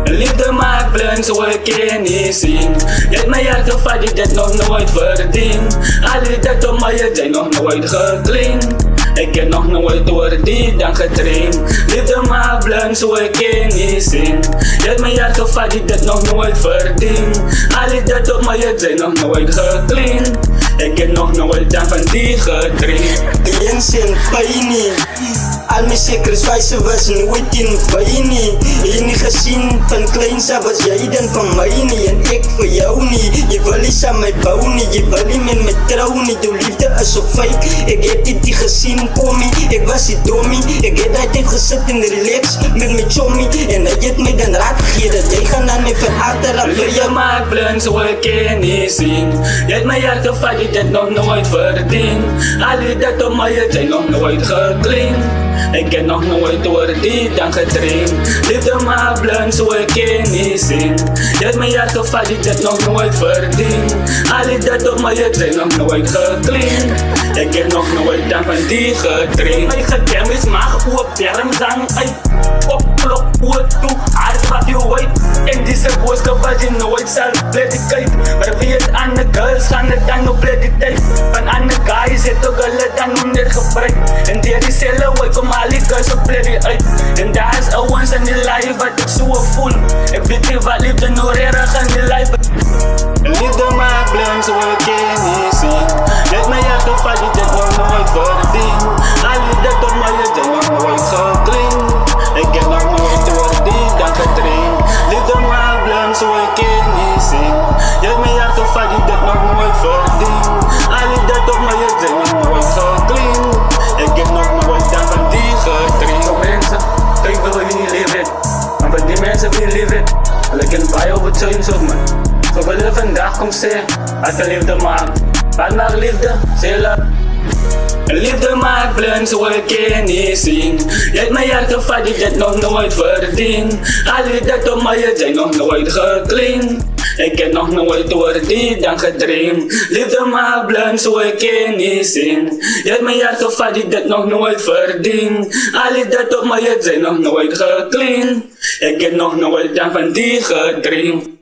Liefde maakt blind, zo ik je niet zien. Je hebt mij hart gevat, je dit nog nooit verdiend. Al die tijd op mij, je zijn nog nooit geclean. Ik heb nog nooit door die dan getraind. Liefde maakt blind, zo ik je niet zien. Je hebt mij hart gevat, je dit nog nooit verdiend. Al die tijd op mij, je zijn nog nooit geclean. Ik heb nog nooit dan van die getraind. De inzin pijn. Al mijn secrets was nooit in fijn. Je niet gezien van kleins af was jij dan van mij niet. En ik voor jou niet. Je wil iets aan mij bouwen niet. Je wil niet met me trouwen niet. Doe liefde is zo fake. Ik heb dit niet gezien pommy. Ik was die dommie. Ik heb altijd gezet in de relax met mijn chommy. En hij heeft mij dan raad gegeven dat jij gaat aan mij van achter af. Liefde maakt blind, zo ik je niet zien. Je hebt mij hart gevat, je dit nog nooit verdiend. Al die tijd op mij, je zijn nog nooit geclean. Ik heb nog nooit door die dan getraind. Liefde maakt blind, zo ik je niet zien. Je hebt mij hart gevat, je dit nog nooit verdiend. Al die tijd op mij, je zijn nog nooit geclean. Ik heb nog nooit dan van die getraind. Mijn gedem is maar op term zang. Op klok, hoe toe, hard wat je weet. En deze boodschap wat je nooit zal predicate. Maar wie het aan de girls gaan het dan op predicate. Van aan de guys het ook al het dan om dit gebruik. En die is hele way kom al die girls op predicate. En daar is a once in the life wat ik zo voel. Ik weet niet wat liefde nog erg in die life. Liefde maakt blind, zo ik je niet zien. Je hebt mij hart gevat, je dit nog nooit verdiend. Al die tijd op mij, je zijn nog nooit geclean. Ik heb nog nooit door die dan getraind. Liefde maakt blind, zo ik je niet zien. Je hebt mij hart gevat, je dit nog nooit verdiend. Al die tijd op mij, je zijn nog nooit geclean. Ik heb nog nooit dan van die getraind. Zo mensen, kijk wil je niet leven. Maar van die mensen wil je leven. Hulle kan baie op het zijn zo man. Zo wil je vandaag kom zeggen, als je liefde maakt. Wat maakt liefde? Zeg hulle. Liefde maakt blind, zo ik je niet zien. Je hebt mij hart gevat, je dit nog nooit verdiend. Al die tijd op mij, je zijn nog nooit geclean. Ik heb nog nooit door die dan getraind. Liefde maakt blind, zo ik je niet zien. Je hebt mij hart gevat, je dit nog nooit verdiend. Al die tijd op mij, je zijn nog nooit geclean. Ik heb nog nooit dan van die getraind.